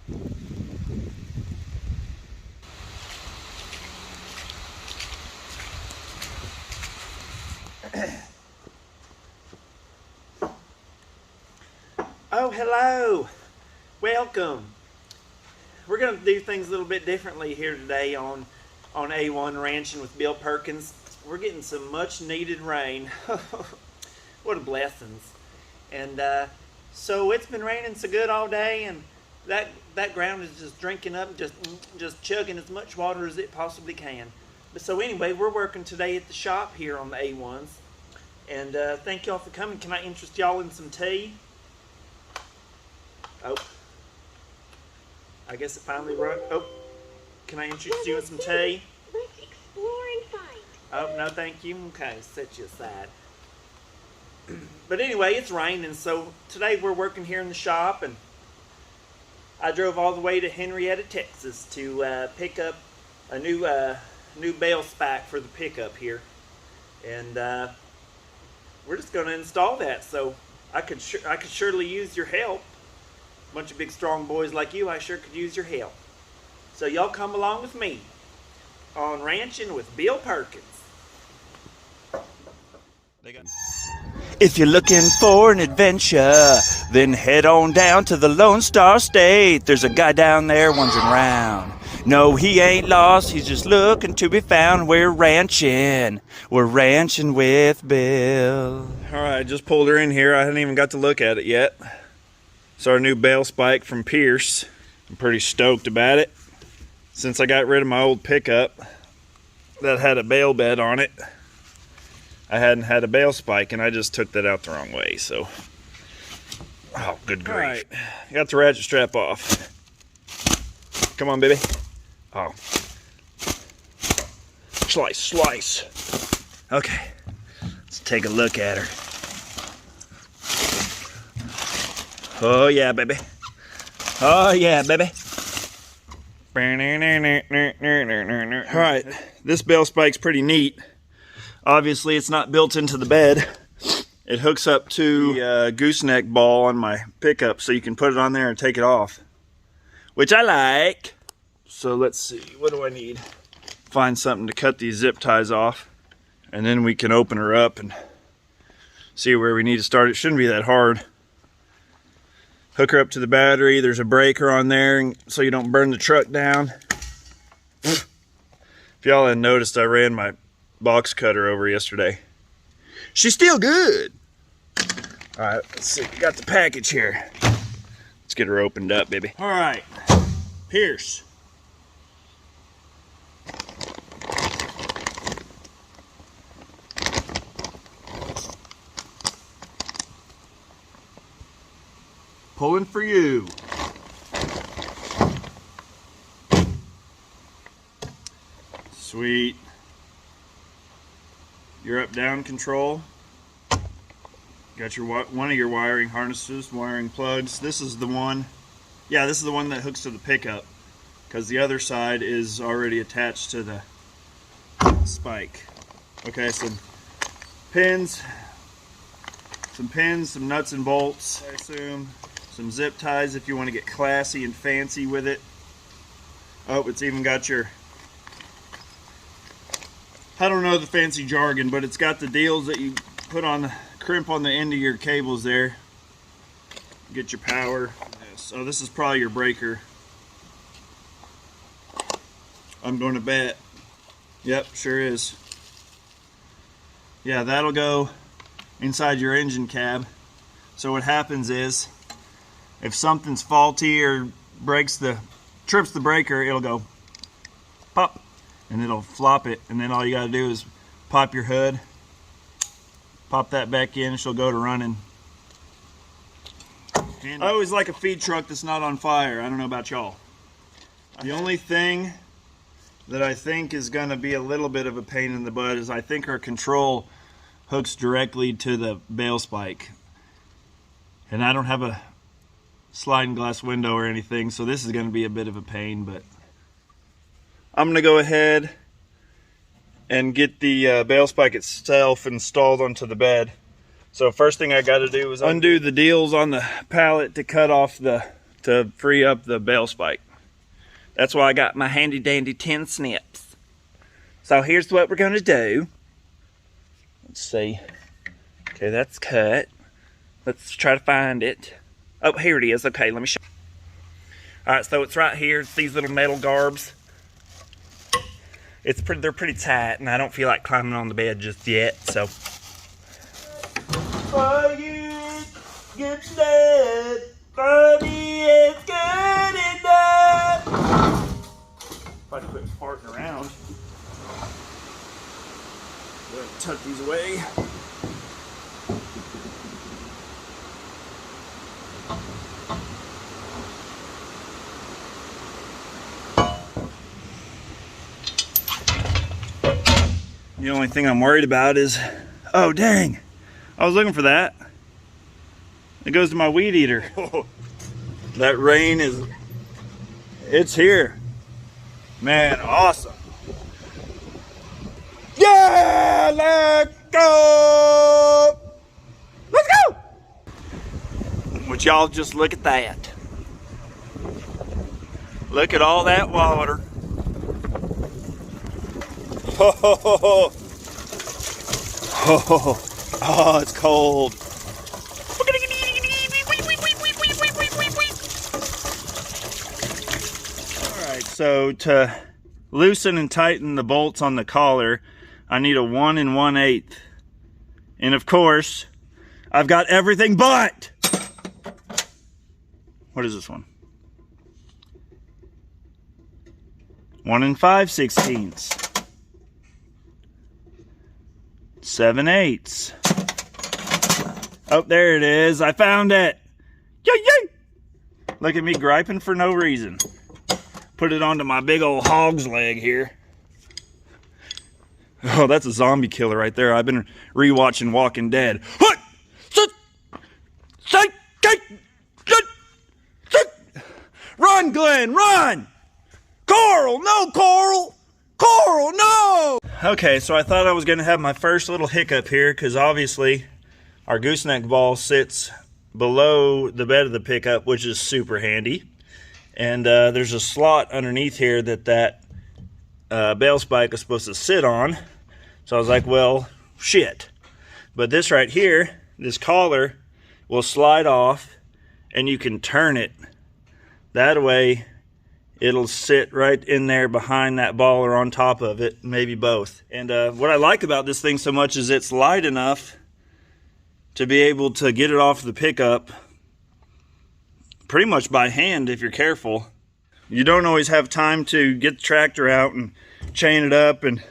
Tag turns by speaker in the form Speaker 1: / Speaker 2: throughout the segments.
Speaker 1: Oh, hello. Welcome. We're going to do things a little bit differently here today on A1 Ranching with Bill Perkins. We're getting some much needed rain. What a blessings. And so it's been raining so good all day, and that ground is just drinking up, just chugging as much water as it possibly can. But so anyway, we're working today at the shop here on the A1s. And thank y'all for coming. Can I interest y'all in some tea? Oh, I guess it finally wrote. Oh, can I interest you in some tea?
Speaker 2: Let's explore and find.
Speaker 1: Oh, no thank you. Okay, set you aside. But anyway, it's raining, so today we're working here in the shop, and I drove all the way to Henrietta, Texas to pick up a new Bale spike for the pickup here. And we're just going to install that, so I could surely use your help. A bunch of big strong boys like you, I sure could use your help. So y'all come along with me on Ranching with Bill Perkins. If you're looking for an adventure, then head on down to the Lone Star State. There's a guy down there wandering around. No, he ain't lost, he's just looking to be found. We're ranching with Bill. Alright, just pulled her in here. I hadn't even got to look at it yet. It's our new Bale spike from Pierce. I'm pretty stoked about it. Since I got rid of my old pickup that had a Bale bed on it, I hadn't had a Bale spike, and I just took that out the wrong way, so. Oh, good grief. All right. Got the ratchet strap off. Come on, baby. Oh. Slice. Okay. Let's take a look at her. Oh yeah, baby. Oh yeah, baby. Alright, this Bale spike's pretty neat. Obviously, it's not built into the bed. It hooks up to the gooseneck ball on my pickup, so you can put it on there and take it off, which I like. So let's see, what do I need? Find something to cut these zip ties off, and then we can open her up and see where we need to start. It shouldn't be that hard. Hook her up to the battery. There's a breaker on there so you don't burn the truck down. If y'all hadn't noticed, I ran my box cutter over yesterday. She's still good. All right, let's see. We got the package here. Let's get her opened up, baby. All right, Pierce. Pulling for you. Sweet. Your up-down control. Got your one of your wiring harnesses, wiring plugs. This is the one. Yeah, this is the one that hooks to the pickup, because the other side is already attached to the spike. Okay, some pins, some nuts and bolts, I assume. Some zip ties if you want to get classy and fancy with it. Oh, it's even got your, I don't know the fancy jargon, but it's got the deals that you put on the crimp on the end of your cables there. Get your power. So this is probably your breaker. I'm going to bet. Yep, sure is. Yeah, that'll go inside your engine cab. So what happens is, if something's faulty or trips the breaker, it'll go pop, and it'll flop it, and then all you gotta do is pop your hood, pop that back in, and she'll go to running. I always like a feed truck that's not on fire. I don't know about y'all. The only thing that I think is gonna be a little bit of a pain in the butt is I think our control hooks directly to the Bale spike, and I don't have a sliding glass window or anything, so this is going to be a bit of a pain, but I'm going to go ahead and get the Bale spike itself installed onto the bed. So first thing I got to do is undo the deals on the pallet to to free up the bale spike. That's why I got my handy dandy 10 snips. So here's what we're gonna do. Let's see. Okay, that's cut. Let's try to find it. Oh, here it is. Okay, let me show you. All right, so it's right here. It's these little metal garbs. They're pretty tight, and I don't feel like climbing on the bed just yet, so. Are you good enough? Body is good enough. If I quit farting around. Go ahead and tuck these away. The only thing I'm worried about is, oh dang, I was looking for that. It goes to my weed eater. That rain it's here. Man, awesome. Yeah, let's go. Let's go. Would y'all just look at that. Look at all that water. Oh, it's cold. Alright, so to loosen and tighten the bolts on the collar, I need a 1 1/8. And of course, I've got everything but. What is this one? 1 5/16. 7/8. Oh, there it is. I found it. Yay, yay. Look at me griping for no reason. Put it onto my big old hog's leg here. Oh, that's a zombie killer right there. I've been rewatching Walking Dead. Run, Glenn, run! Coral, no, Coral! Coral, no! Okay, so I thought I was going to have my first little hiccup here because obviously our gooseneck ball sits below the bed of the pickup, which is super handy. And there's a slot underneath here that bale spike is supposed to sit on. So I was like, well, shit. But this right here, this collar will slide off and you can turn it. That way it'll sit right in there behind that ball or on top of it, maybe both. And what I like about this thing so much is it's light enough to be able to get it off the pickup pretty much by hand if you're careful. You don't always have time to get the tractor out and chain it up and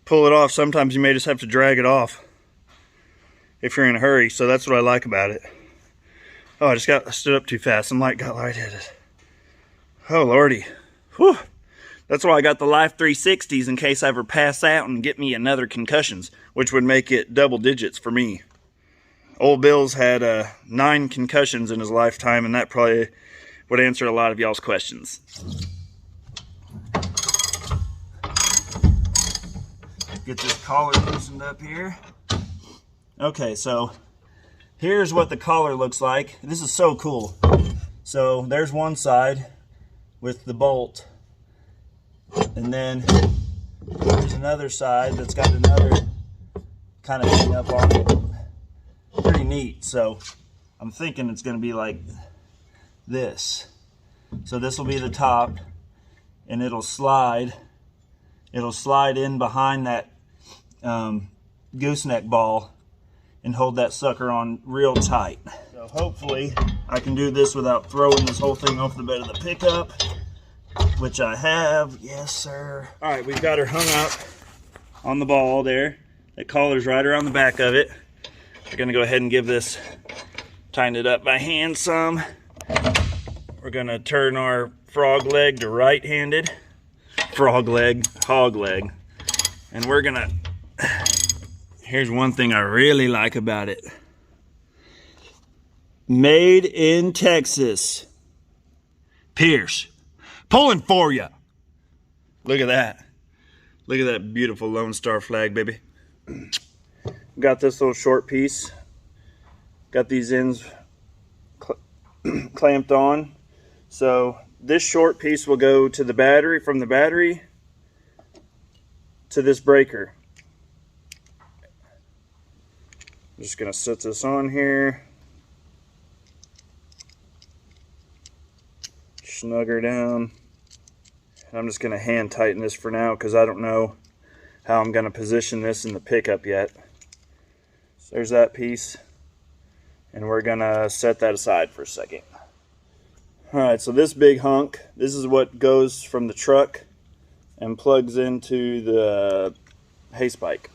Speaker 1: pull it off. Sometimes you may just have to drag it off if you're in a hurry. So that's what I like about it. Oh, I stood up too fast. I'm got lightheaded. Oh, Lordy. Whew. That's why I got the Life 360s in case I ever pass out and get me another concussions, which would make it double digits for me. Old Bill's had 9 concussions in his lifetime, and that probably would answer a lot of y'all's questions. Get this collar loosened up here. Okay, so here's what the collar looks like. This is so cool. So there's one side with the bolt, and then there's another side that's got another kind of hang up on it. Pretty neat. So I'm thinking it's going to be like this. So this will be the top, and it'll slide in behind that gooseneck ball and hold that sucker on real tight. So hopefully I can do this without throwing this whole thing off the bed of the pickup, which I have. Yes, sir. All right, we've got her hung up on the ball there. That collar's right around the back of it. We're gonna go ahead and give this, tighten it up by hand some. We're gonna turn our frog leg to right-handed. Frog leg, hog leg. And we're gonna, here's one thing I really like about it. Made in Texas. Pierce, pulling for you. Look at that. Look at that beautiful Lone Star flag, baby. Got this little short piece. Got these ends clamped on. So this short piece will go to the battery, from the battery to this breaker. I'm just going to set this on here. Snug her down. And I'm just going to hand tighten this for now because I don't know how I'm going to position this in the pickup yet. So there's that piece. And we're going to set that aside for a second. Alright, so this big hunk, this is what goes from the truck and plugs into the hay spike.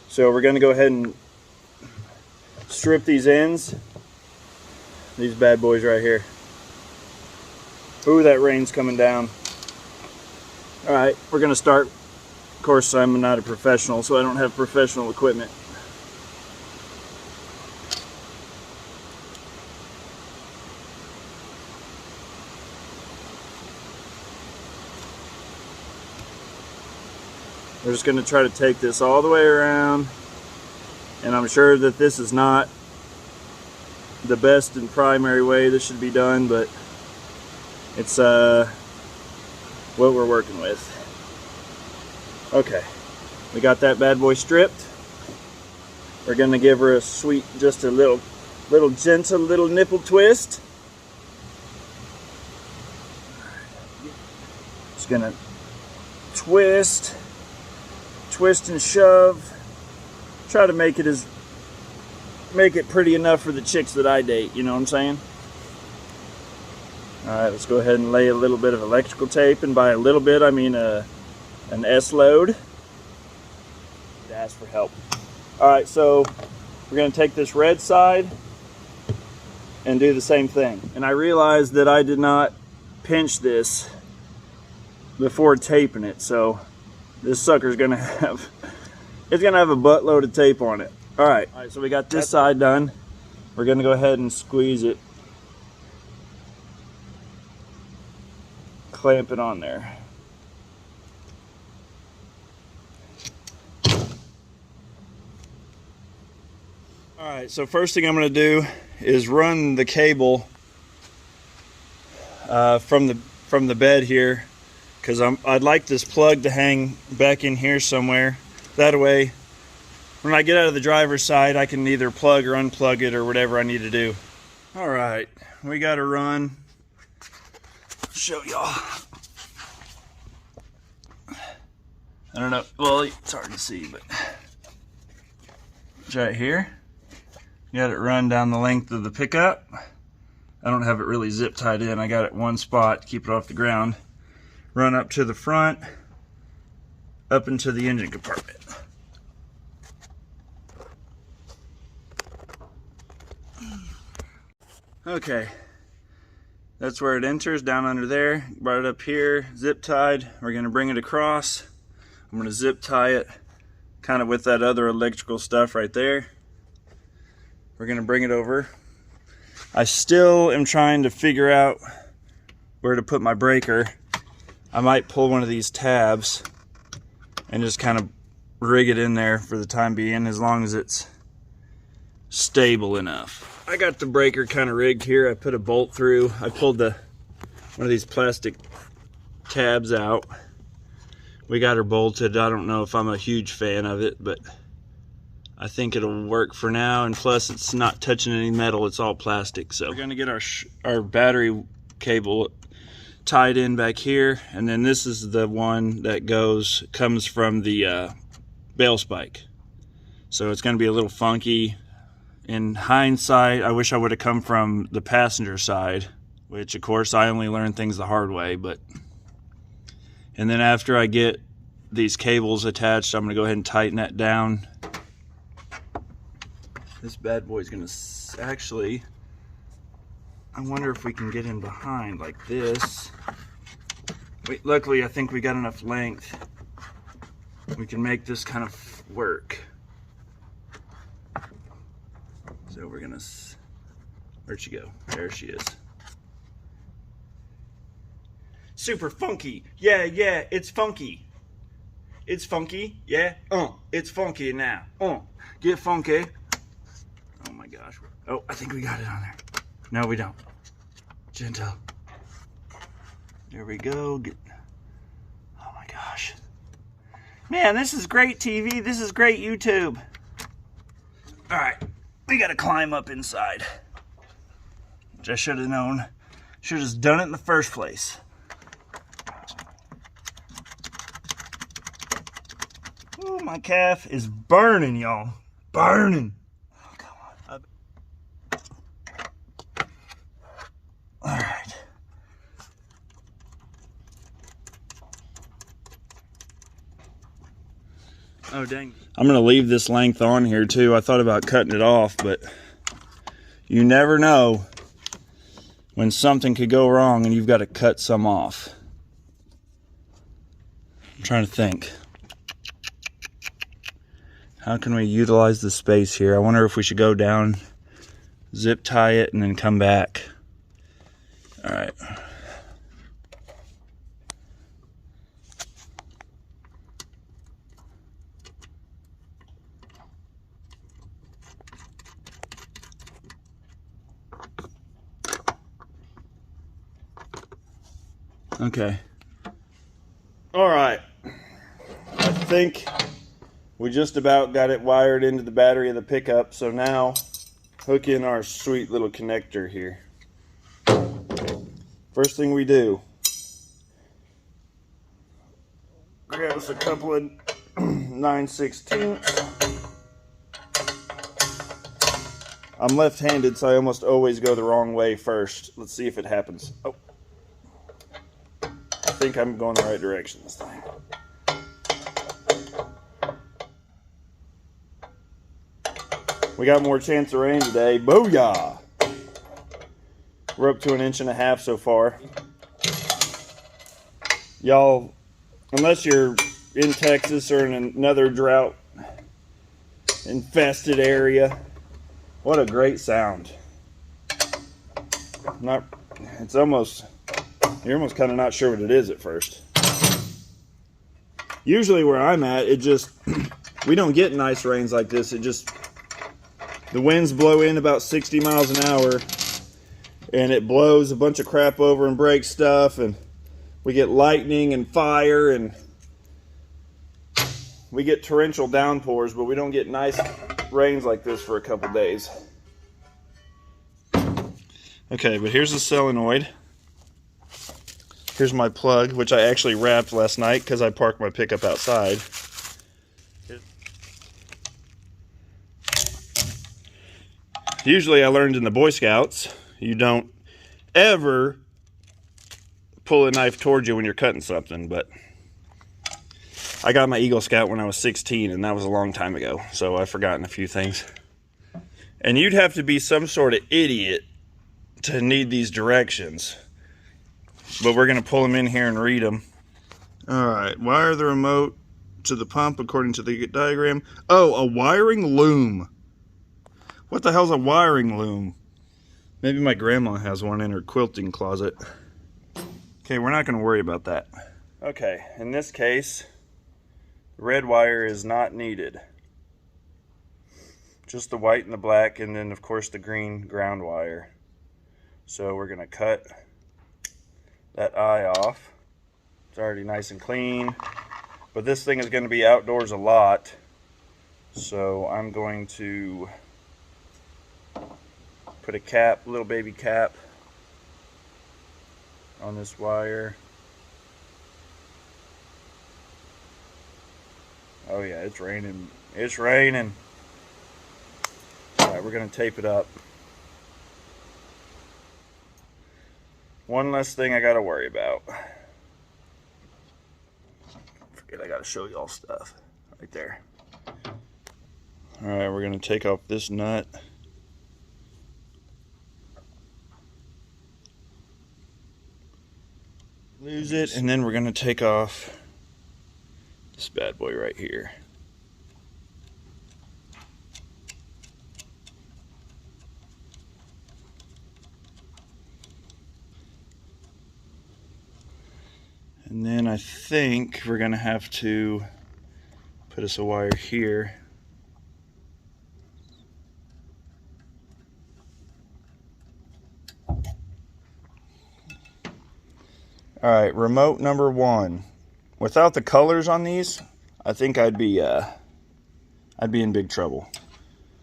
Speaker 1: So we're going to go ahead and strip these ends. These bad boys right here. Ooh, that rain's coming down. Alright, we're going to start. Of course, I'm not a professional, so I don't have professional equipment. We're just going to try to take this all the way around, and I'm sure that this is not the best and primary way this should be done, but it's what we're working with. Okay, we got that bad boy stripped. We're going to give her a sweet, just a little gentle little nipple twist. Just going to twist and shove. Try to make it pretty enough for the chicks that I date, you know what I'm saying? Alright, let's go ahead and lay a little bit of electrical tape, and by a little bit I mean an S-load. Ask for help. Alright, so we're going to take this red side and do the same thing. And I realized that I did not pinch this before taping it, so this sucker's gonna have a buttload of tape on it. All right, so we got this side done. We're gonna go ahead and squeeze it, clamp it on there. All right, so first thing I'm gonna do is run the cable from the bed here, because I'd like this plug to hang back in here somewhere. That way, when I get out of the driver's side, I can either plug or unplug it or whatever I need to do. All right, we got to run. I'll show y'all. I don't know. Well, it's hard to see, but it's right here. Got it run down the length of the pickup. I don't have it really zip tied in. I got it one spot to keep it off the ground. Run up to the front, up into the engine compartment. Okay, that's where it enters, down under there. Brought it up here, zip tied. We're gonna bring it across. I'm gonna zip tie it kind of with that other electrical stuff right there. We're gonna bring it over. I still am trying to figure out where to put my breaker. I might pull one of these tabs and just kind of rig it in there for the time being, as long as it's stable enough. I got the breaker kind of rigged here. I put a bolt through. I pulled one of these plastic tabs out. We got her bolted. I don't know if I'm a huge fan of it, but I think it'll work for now. And plus, it's not touching any metal. It's all plastic. So we're gonna get our battery cable tied in back here, and then this is the one that comes from the Bale spike. So it's going to be a little funky. In hindsight, I wish I would have come from the passenger side, which of course I only learned things the hard way. And then after I get these cables attached, I'm going to go ahead and tighten that down. This bad boy's going to actually, I wonder if we can get in behind like this. Wait, luckily I think we got enough length. We can make this kind of work. So we're gonna, where'd she go? There she is. Super funky. Yeah, it's funky. It's funky, yeah? It's funky now. Get funky. Oh my gosh. Oh, I think we got it on there. No, we don't. Gentle. There we go. Oh my gosh. Man, this is great TV. This is great YouTube. All right, we gotta climb up inside. Which I should have known. Should have just done it in the first place. Ooh, my calf is burning, y'all. Burning. Oh, come on. All right. Oh, dang. I'm going to leave this length on here, too. I thought about cutting it off, but you never know when something could go wrong and you've got to cut some off. I'm trying to think. How can we utilize the space here? I wonder if we should go down, zip tie it, and then come back. All right. Okay. All right. I think we just about got it wired into the battery of the pickup, so now hook in our sweet little connector here. First thing we do, grab us a couple of 9/16. I'm left-handed, so I almost always go the wrong way first. Let's see if it happens. Oh. I think I'm going the right direction this time. We got more chance of rain today. Booyah! We're up to 1.5 inches so far. Y'all, unless you're in Texas or in another drought infested area, what a great sound. It's almost, you're almost kind of not sure what it is at first. Usually where I'm at, we don't get nice rains like this. The winds blow in about 60 miles an hour and it blows a bunch of crap over and breaks stuff, and we get lightning and fire and we get torrential downpours, but we don't get nice rains like this for a couple days. Okay, but here's the solenoid. Here's my plug, which I actually wrapped last night because I parked my pickup outside. Usually I learned in the Boy Scouts, you don't ever pull a knife towards you when you're cutting something, but I got my Eagle Scout when I was 16, and that was a long time ago, so I've forgotten a few things. And you'd have to be some sort of idiot to need these directions. But we're going to pull them in here and read them. Alright, wire the remote to the pump according to the diagram. Oh, a wiring loom. What the hell's a wiring loom? Maybe my grandma has one in her quilting closet. Okay, we're not going to worry about that. Okay, in this case, the red wire is not needed. Just the white and the black, and then of course the green ground wire. So we're going to cut that eye off. It's already nice and clean, but this thing is going to be outdoors a lot, so I'm going to put a cap, little baby cap, on this wire. Oh yeah, it's raining. It's raining. Alright, we're going to tape it up. One less thing I got to worry about. Forget I got to show y'all stuff. Right there. Alright, we're going to take off this nut. Lose it, and then we're going to take off this bad boy right here. And then I think we're going to have to put us a wire here. All right, remote number 1. Without the colors on these, I think I'd be in big trouble.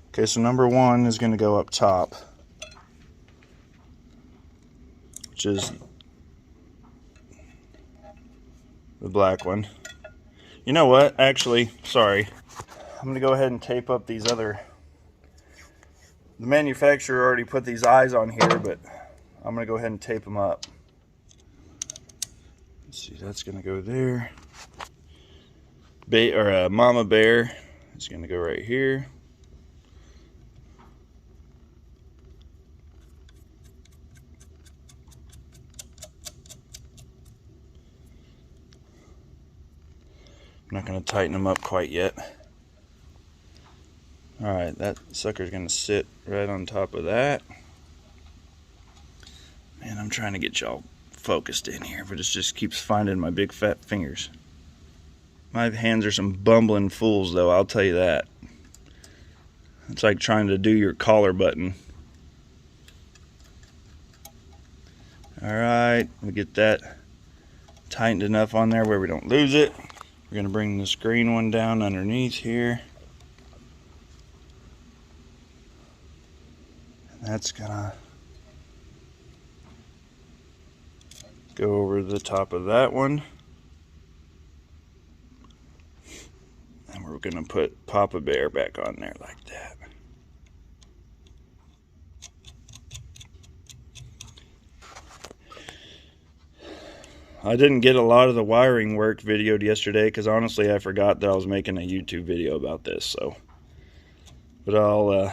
Speaker 1: Okay, so number 1 is going to go up top, which is the black one. You know what? Actually, sorry. I'm going to go ahead and tape up these other... The manufacturer already put these eyes on here, but I'm going to go ahead and tape them up. Let's see, that's going to go there. Mama Bear is going to go right here. I'm not going to tighten them up quite yet. Alright, that sucker's going to sit right on top of that. Man, I'm trying to get y'all focused in here, but it just keeps finding my big fat fingers. My hands are some bumbling fools, though, I'll tell you that. It's like trying to do your collar button. Alright, we get that tightened enough on there where we don't lose it. We're going to bring this green one down underneath here. And that's going to go over the top of that one. And we're going to put Papa Bear back on there like that. I didn't get a lot of the wiring work videoed yesterday because honestly I forgot that I was making a YouTube video about this. So, but I'll,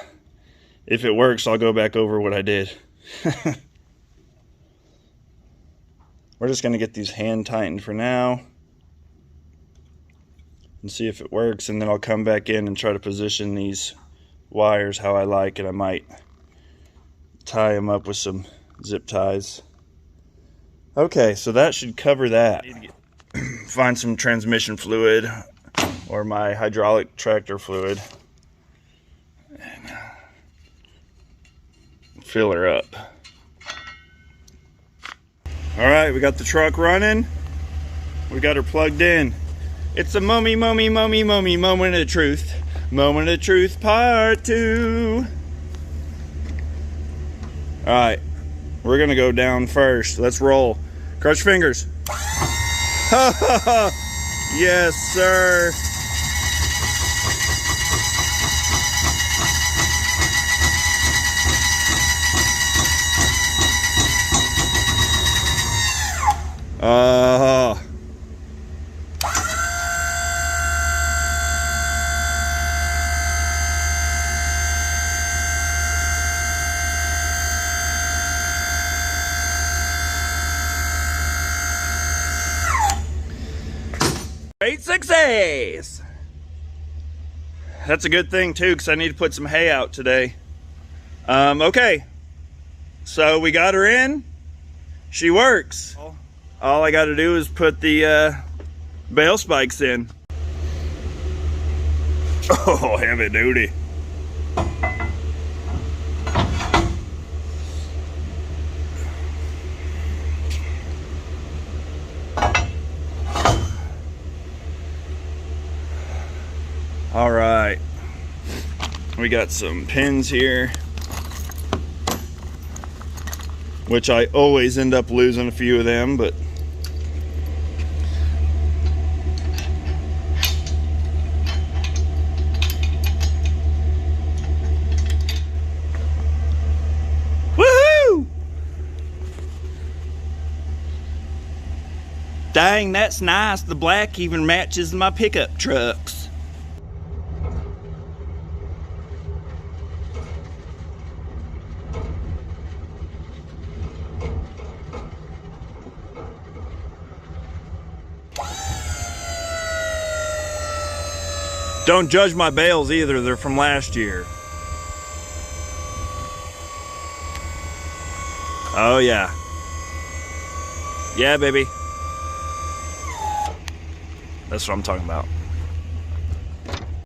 Speaker 1: if it works, I'll go back over what I did. We're just going to get these hand tightened for now and see if it works, and then I'll come back in and try to position these wires how I like it. I might tie them up with some zip ties. Okay, so that should cover that. I need to find some transmission fluid or my hydraulic tractor fluid and fill her up. Alright, we got the truck running. We got her plugged in. It's a moment of truth. Moment of truth part 2. Alright, we're gonna go down first. Let's roll. Cross your fingers. Yes, sir. Great success! That's a good thing too, because I need to put some hay out today. Okay, so we got her in. She works. All I got to do is put the Bale spikes in. Oh, heavy duty. All right, we got some pins here, which I always end up losing a few of them, but woohoo! Dang, that's nice. The black even matches my pickup trucks. Don't judge my bales either, they're from last year. Oh yeah. Yeah, baby. That's what I'm talking about.